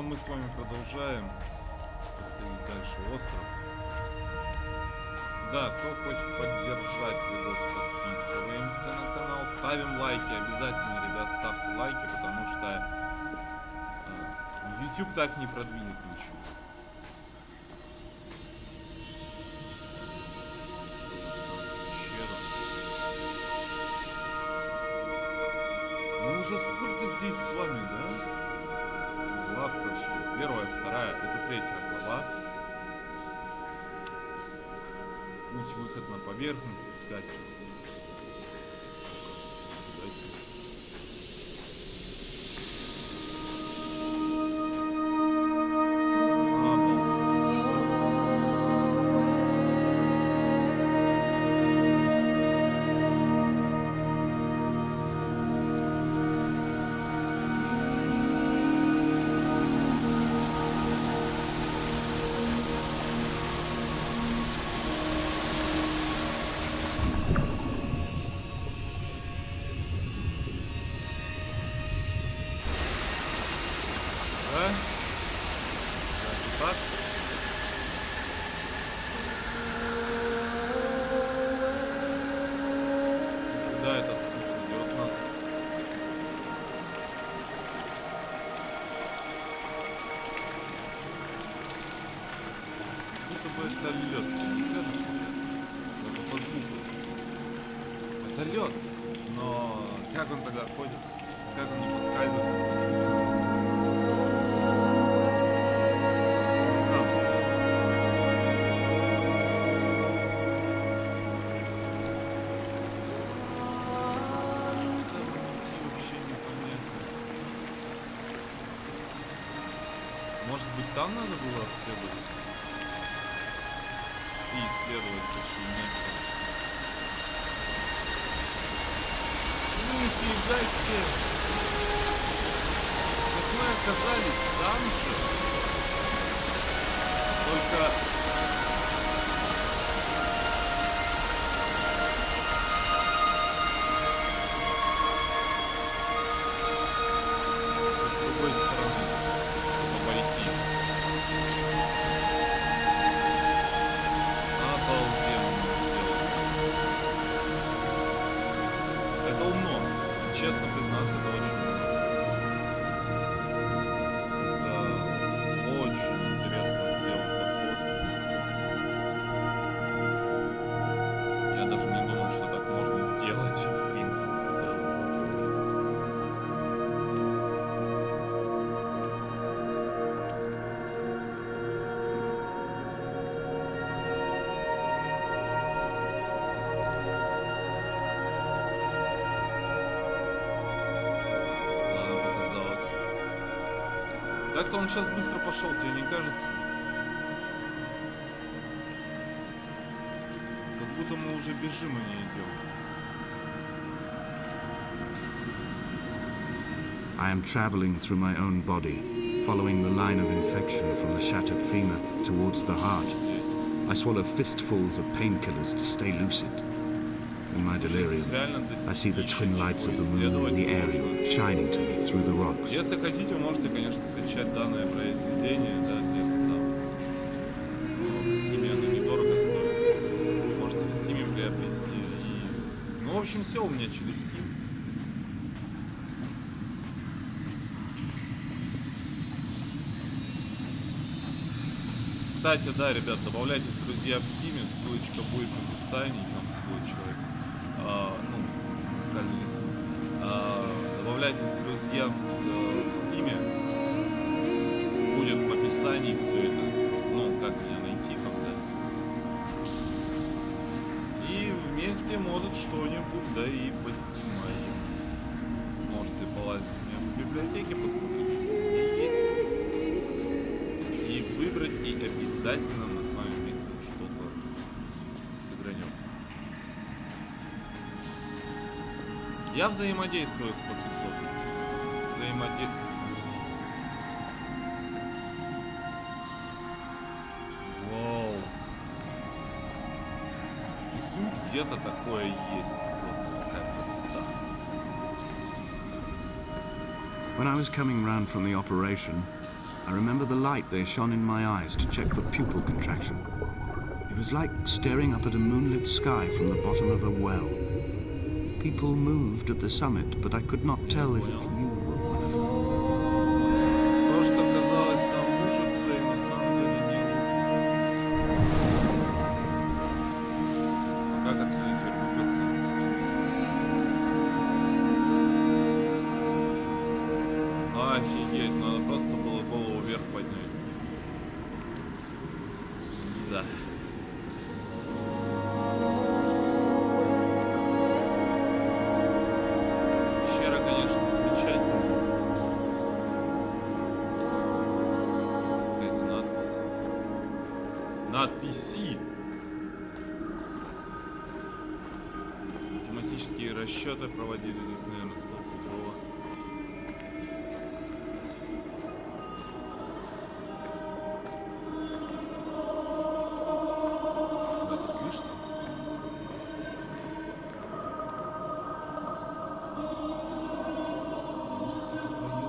мы с вами продолжаем. И дальше остров. Да, кто хочет поддержать видос, подписываемся на канал, ставим лайки. Обязательно, ребят, ставьте лайки, потому что YouTube так не продвинет ничего. Мы уже сколько здесь с вами, да? Глав прошли. Первая, вторая, это третья глава. Путь, выход на поверхность искать. Да, этот путь ведет нас. Будто бы это лед, не кажется? Даже по звуку. Это лед, но как он тогда ходит? Как он не подскальзывается? Может быть, там надо было обследовать? И исследовать точнее место. Нифига себе! Как мы оказались там же. Только... с другой стороны. Обойти. Это умно. Честно признаться, это очень умно. Это очень интересно сделан подход. Я даже не думал, что так можно сделать, в принципе, в целом. Как-то он сейчас быстро пошел, тебе не кажется? Как будто мы уже бежим, а не идем. I am traveling through my own body, following the line of infection from the shattered femur towards the heart. I swallow fistfuls of painkillers to stay lucid. In my delirium, I see the twin lights of the moon in the area shining to me through the rocks. Если хотите, вы можете, конечно, скачать данное произведение, да, где-то там. Но в Steam оно недорого стоит. Можете в Steam приобрести. И... Ну, в общем, все у меня через Steam. Кстати, да, ребят, добавляйтесь, друзья, в Steam, ссылочка будет в описании, там свой человек, ну, сказали ссылку. Добавляйтесь, друзья, в Steam, будет в описании все это, ну, как меня найти когда. И вместе, может, что-нибудь, да и поснимаем. Можете полазить у меня в библиотеке, посмотреть, что у меня есть. И выбрать, и обязательно мы с вами вместе что-то сыгранем. Я взаимодействую с подписотой. Вау. Где-то такое есть. Просто такая красота. When I was coming round from the operation, I remember the light they shone in my eyes to check for pupil contraction. It was like staring up at a moonlit sky from the bottom of a well. People moved at the summit, but I could not tell if you were one of them. То, что казалось нам ужицей, на самом деле нет. А как отсюда теперь выбраться? Офигеть, надо просто было голову вверх поднять. Да. Пещера, конечно, замечательная. Какая-то надпись. Надписи. Математические расчеты проводили здесь, наверное, стопудово. Вы это слышите? Кто-то поет.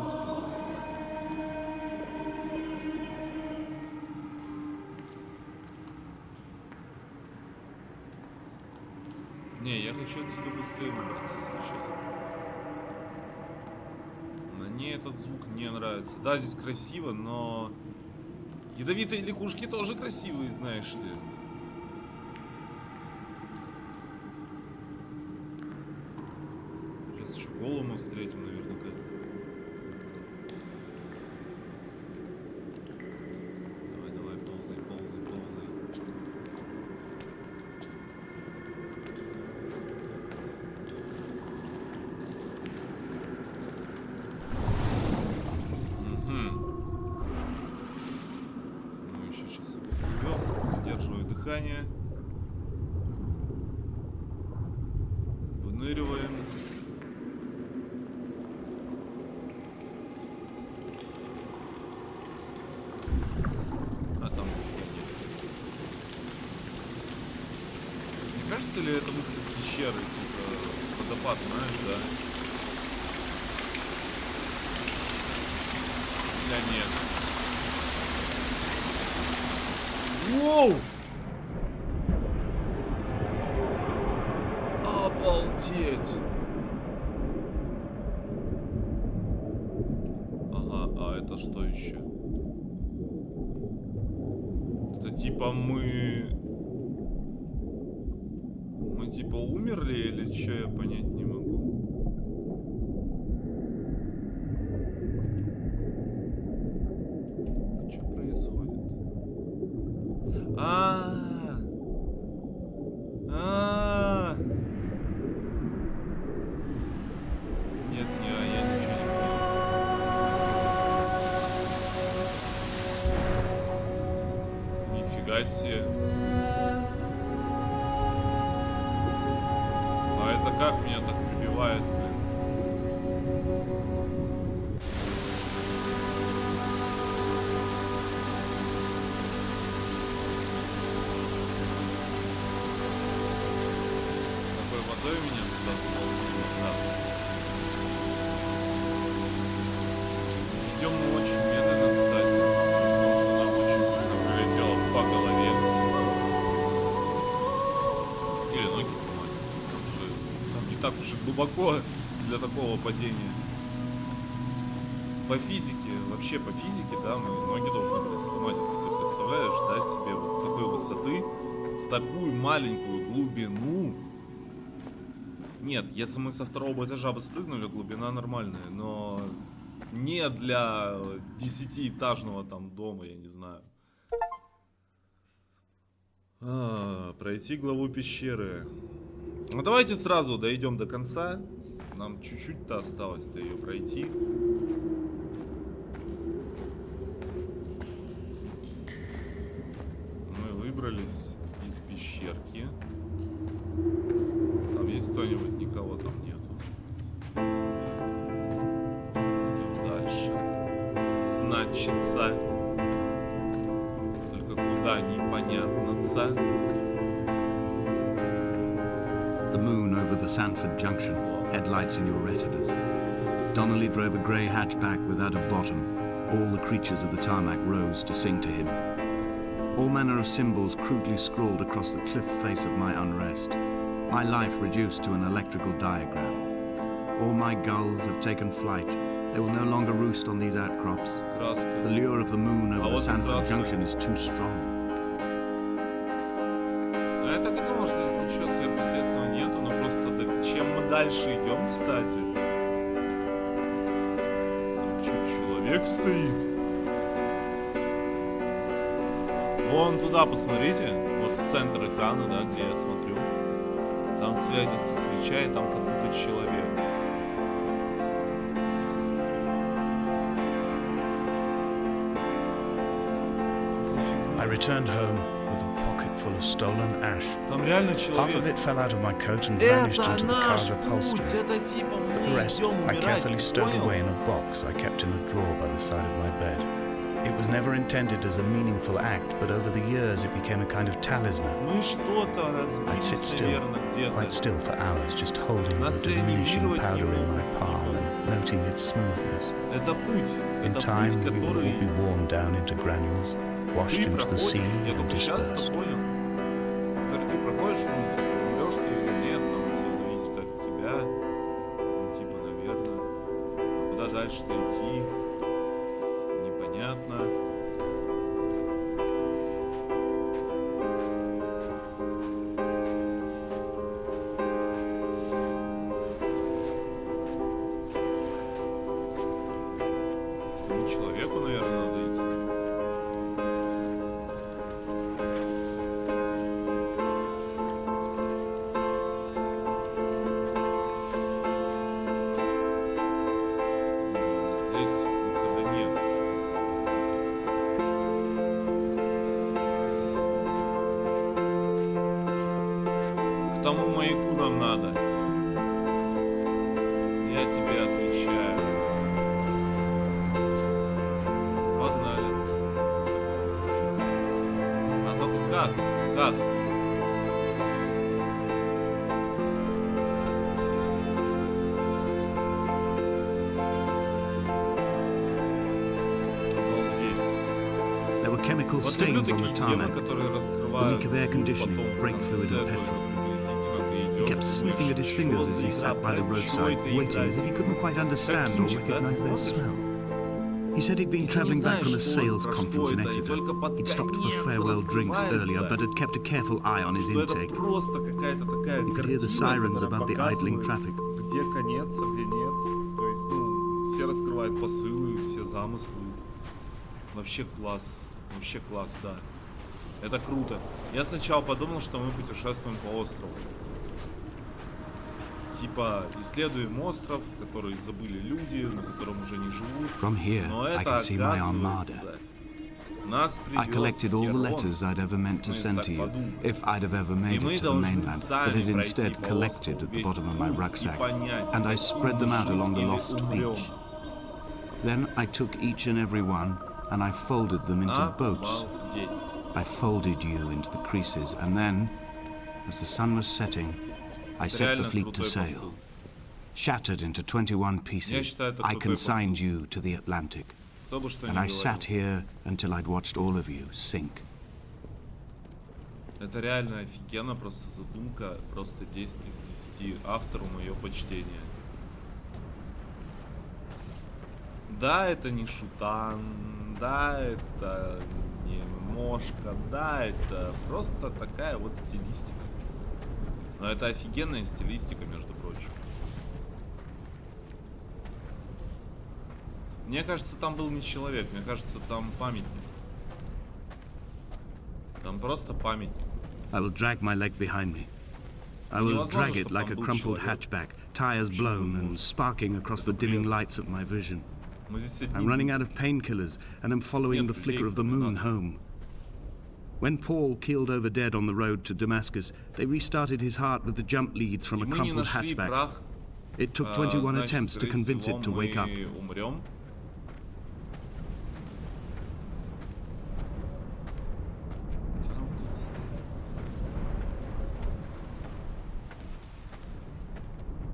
Не, я хочу отсюда быстрее выбраться, если честно. Мне этот звук не нравится. Да, здесь красиво, но ядовитые лягушки тоже красивые, знаешь ли. Сейчас еще голому встретим наверняка. Давай, давай, ползай, ползай, ползай. Задерживаю дыхание. Выныриваем. А там нет. Не кажется ли это выход из пещеры? Типа водопад, знаешь, да? Да нет. Воу! Обалдеть! Ага, а это что еще? Это типа мы типа умерли или что, я понять не могу. Что происходит? Нет, я ничего не понял. Нифига себе. А это как меня так прибивает, блин? Такой водой меня туда заполнили. Идем мы очень медленно, кстати. Возможно, нам очень сильно прилетело по голове. Или ноги сломали. Там не так уж и глубоко для такого падения. По физике, вообще по физике, да, мы ноги должны были сломать. Ты представляешь, да, себе вот с такой высоты, в такую маленькую глубину. Нет, если мы со второго этажа бы спрыгнули, глубина нормальная, но не для 10-этажного там дома, я не знаю. Пройти главу пещеры. Ну давайте сразу дойдем до конца. Нам чуть-чуть-то осталось-то ее пройти. Мы выбрались из пещерки. Там есть кто-нибудь? Никого там нету. Идем дальше. Значится. Только куда непонятно-ца. The moon over the Sanford Junction, headlights in your retinas. Donnelly drove a grey hatchback without a bottom. all the creatures of the tarmac rose to sing to him. All manner of symbols crudely scrawled across the cliff face of my unrest. My life reduced to an electrical diagram. All my gulls have taken flight. They will no longer roost on these outcrops. The lure of the moon over the Sanford Junction is too strong. Я так и думал, что здесь ничего сверхъестественного нету, но просто чем мы дальше идем, кстати, там что, человек стоит? Вон туда посмотрите, вот в центр экрана, да, где я смотрю. Там светится свеча, и там как будто человек. I returned home with a pocket full of stolen ash. Там реально Half человек. of it fell out of my coat and vanished Это into the наш car's путь, upholstery. это типа The мы rest идем I умирать, carefully ты stowed понял? away in a box I kept in a drawer by the side of my bed. It was never intended as a meaningful act, but over the years it became a kind of talisman. Мы что-то I'd sit разбились, still, наверное, quite где-то. still for hours, just holding the Нас diminishing реанимировать powder не in my могут, palm and noting its smoothness. Это путь. In Это time, путь, we will all который be worn down into granules, washed ты into the проходишь. sea Я and только сейчас это dispersed. понял. Который ты проходишь, ну, умрешь ты или нет, там все зависит от тебя. Ну, типа, наверное. А куда дальше-то идти? Непонятно. К тому человеку, наверное, надо идти. Здесь выхода нет. К тому маяку нам надо. Я тебе отвечаю. Погнали. А только как? Как? Обалдеть. There were chemical Вот люблю stains on the такие темы, tarmac. которые The раскрывают leak of air суть conditioning, потом в brake fluid конце, and только petrol. приблизительно ты He идешь, kept sniffing at his думаешь, fingers что as he за sat by the игра, чё roadside, это waiting as if he играть? couldn't quite understand or кинчик, да, recognize their смотришь? smell. He said he'd been И ты не travelling back from a знаешь, что sales про conference что in это, и Exeter. только под He'd stopped for конец farewell drinks earlier, раскрывается, but had kept a careful eye on his что это intake. просто какая-то такая You could hear the картина, sirens которая above the idling показывает, traffic. где конец, а где нет. То есть, ну, все раскрывают посылы, все замыслы. Вообще класс, да. Это круто. Я сначала подумал, что мы путешествуем по острову. Типа, исследуем остров, который забыли люди, на котором уже не живут. From here, Но I это, could see my armada. оказывается, нас I привез collected all the Херон. letters I'd ever meant to Мы send так to you, подумали. if I'd have ever made И мы it to the должны mainland, but сами had пройти instead по collected острову at the весь bottom of my путь и rucksack, понять, and I хотим spread them out жить along the или lost умрем. beach. Then I took each and every one, and I folded them into boats. Обалдеть. I folded you into the creases, and then, as the sun was setting, I Это set the реально fleet to крутой sail. посыл. Shattered into 21 Я pieces, считаю, это I крутой consigned посыл. you to the Atlantic, Кто бы что and ни I говорил. sat here until I'd watched all of you sink. Это реально офигенно, просто задумка, просто 10 из 10. Автору мое почтение. Да, это не шутан, да, это не мошка, да, это просто такая вот стилистика. Но это офигенная стилистика, между прочим. Мне кажется, там был не человек, мне кажется, там памятник. Там просто памятник. I will drag my leg behind me. I will Невозможно, drag it чтоб like там a был crumpled человек. hatchback, tires blown and sparking across the dimming lights of my vision. Мы здесь одни. I'm running out of painkillers and am following Нет the flicker людей, of the кроме moon нас. home. When Paul keeled over dead on the road to Damascus, they restarted his heart with the jump leads from И a мы не crumpled нашли hatchback. прах. It took 21 Значит, attempts to скорее convince всего, it to wake up. мы умрем. Там кто-то стоит.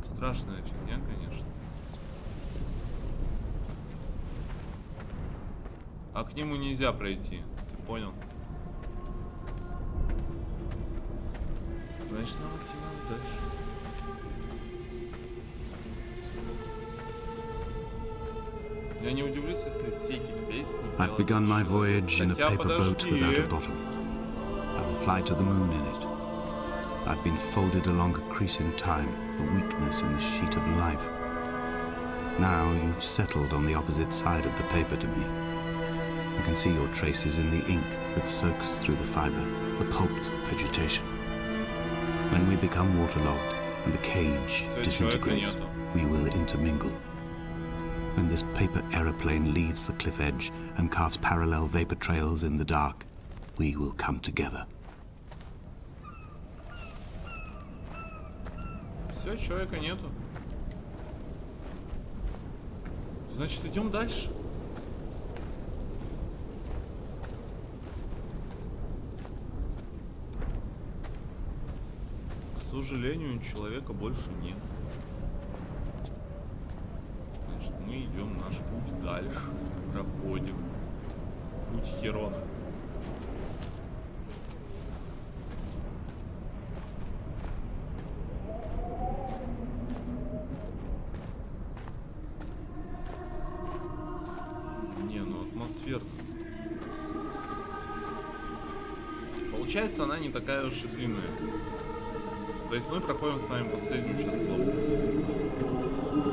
Страшная фигня, конечно. А к нему нельзя пройти. Ты понял? Значит, нам идти надо дальше. Я не удивлюсь, если все эти песни... I've begun my voyage in a Хотя, paper boat подожди. without a bottom. I will fly to the moon in it. I've been folded along a crease in time, a weakness in the sheet of life. Now you've settled on the opposite side of the paper to me. I can see your traces in the ink that soaks through the fiber, the pulped vegetation. When we become waterlogged and the cage disintegrates, we will intermingle. When this paper aeroplane leaves the cliff edge and carves parallel vapor trails in the dark, we will come together. Все, человека нету. Значит, идем дальше. К сожалению, человека больше нет. Значит, мы идем наш путь дальше. Проходим. Путь Херона. Не, ну атмосферно. Получается, она не такая уж и длинная. То есть мы проходим с вами последнюю сейчас главу.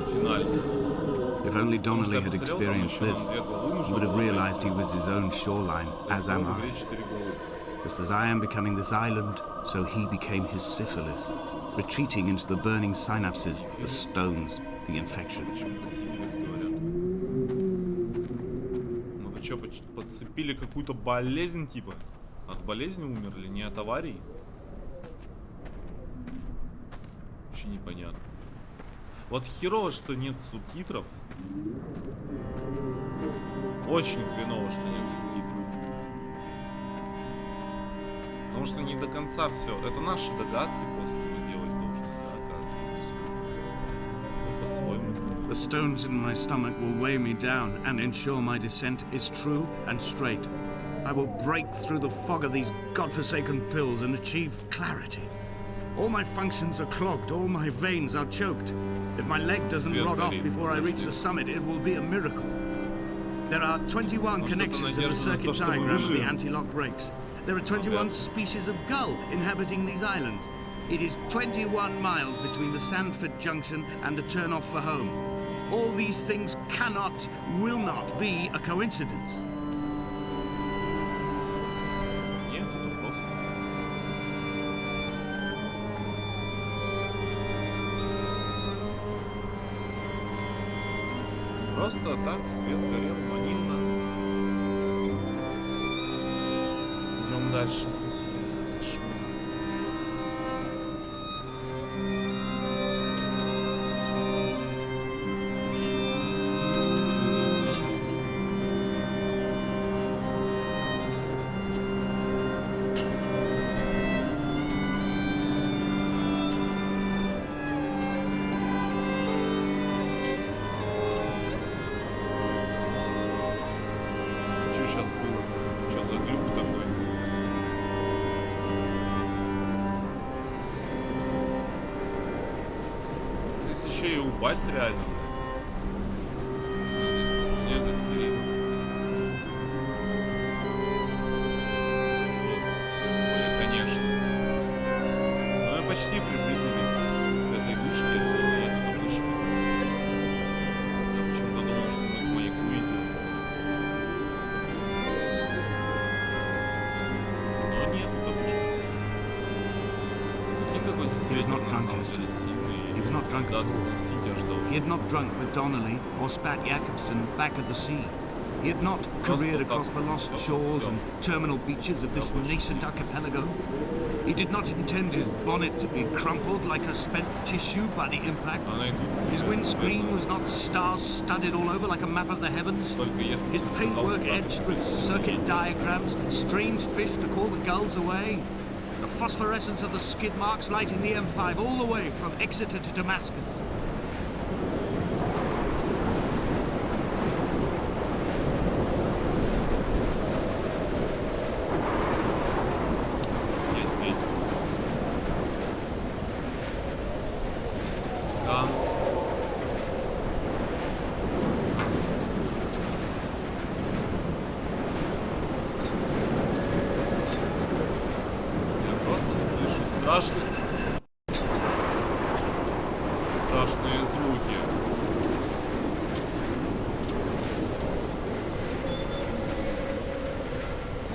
Финальную. If only Donnelly had experienced this, he would have realized he was his own shoreline, as am I. Just as I am becoming this island, so he became his syphilis, retreating into the burning synapses, the stones, the infection. Ну вы что, подцепили какую-то болезнь типа? От болезни умерли, не от аварии? Вообще непонятно. Вот херово, что нет субтитров. Очень хреново, что нет субтитров. Потому что не до конца все. Это наши догадки просто мы делать должны. По-своему. The stones in my stomach will weigh me down and ensure my descent is true and straight. I will break through the fog of these godforsaken pills and achieve clarity. All my functions are clogged, all my veins are choked. If my leg doesn't rot off before I reach the summit, it will be a miracle. There are 21 connections in the circuit diagram of the anti-lock brakes. There are 21 species of gull inhabiting these islands. It is 21 miles between the Sandford Junction and the turn-off for home. All these things cannot, will not be a coincidence. Просто так свет горел, манил нас. Идем дальше, друзья. Сейчас было? Что за глюк такой? Здесь еще и упасть реально. Здесь тоже нет, здесь перед. Жестко. Более, конечно. Но мы почти приблизились к этой вышке. Нет, это вышка. Я почему-то думал, что мы к маяку идем. He was not drunk, Esther. He was not drunk at all. He had not drunk with Donnelly or spat Jacobson back at the sea. He had not careered across the lost shores and terminal beaches of this nascent archipelago. He did not intend his bonnet to be crumpled like a spent tissue by the impact. His windscreen was not star-studded all over like a map of the heavens. His paintwork etched with circuit diagrams, strange fish to call the gulls away. The phosphorescence of the skid marks lighting the M5 all the way from Exeter to Damascus.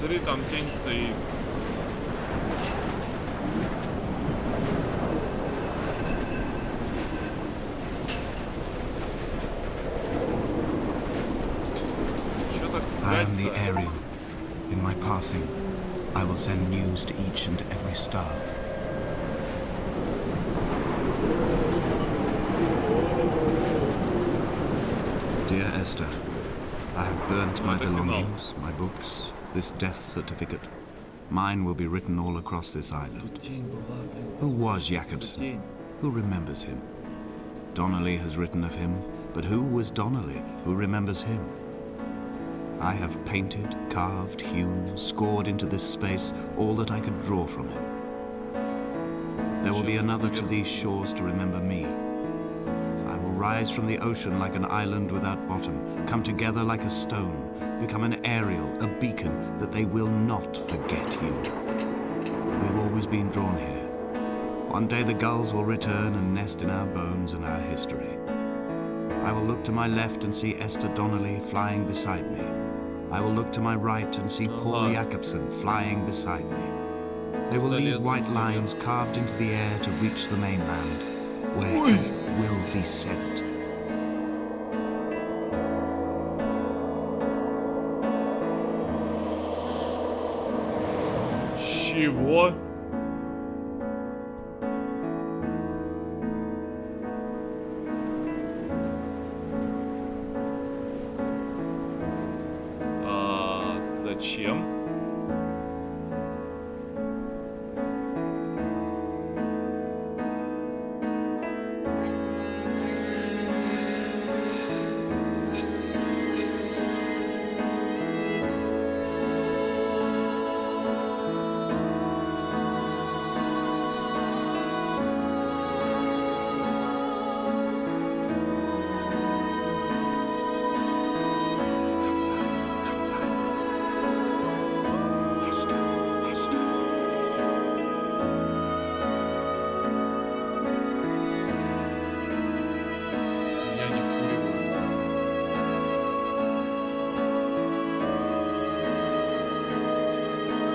Смотри, там тень стоит. Чё так I am the пугать-то? Ariel. In my passing, I will send news to each and every star. Dear Esther, I have burnt my belongings, my books, this death certificate. Mine will be written all across this island. Тут тень была, блин. Who was За Jacobson? тень. Who remembers him? Donnelly has written of him, but who was Donnelly? Who remembers him? I have painted, carved, hewn, scored into this space all that I could draw from him. There will be another to these shores to remember me. I will rise from the ocean like an island without bottom, come together like a stone, become an Ariel, a beacon that they will not forget you. We've always been drawn here. One day the gulls will return and nest in our bones and our history. I will look to my left and see Esther Donnelly flying beside me. I will look to my right and see Paul Jacobson flying beside me. They will leave white lines carved into the air to reach the mainland, where he will be sent. Чего? Зачем? Я не вкуриваю.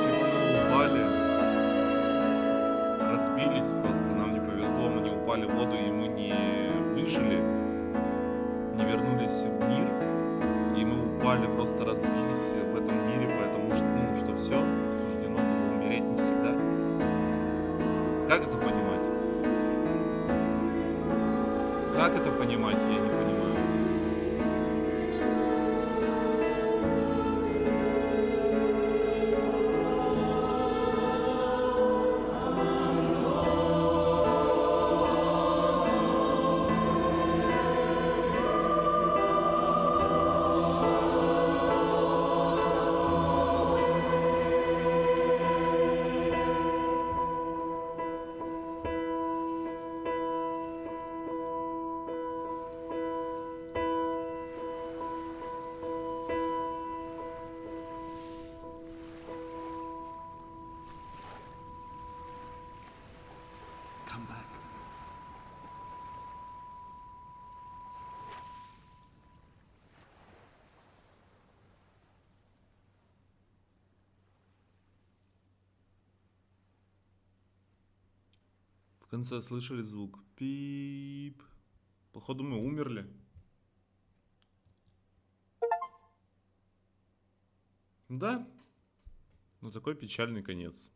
Типа мы упали, разбились просто, нам не повезло, мы не упали в воду и мы не выжили, не вернулись в мир, и мы упали, просто разбились в этом мире, поэтому что, ну, что все, суждено было умереть навсегда. Как это понимать? Как это понимать, я не понимаю. Come back. В конце слышали звук? Пип. Походу мы умерли. Да. Ну такой печальный конец.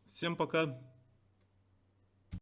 Всем пока.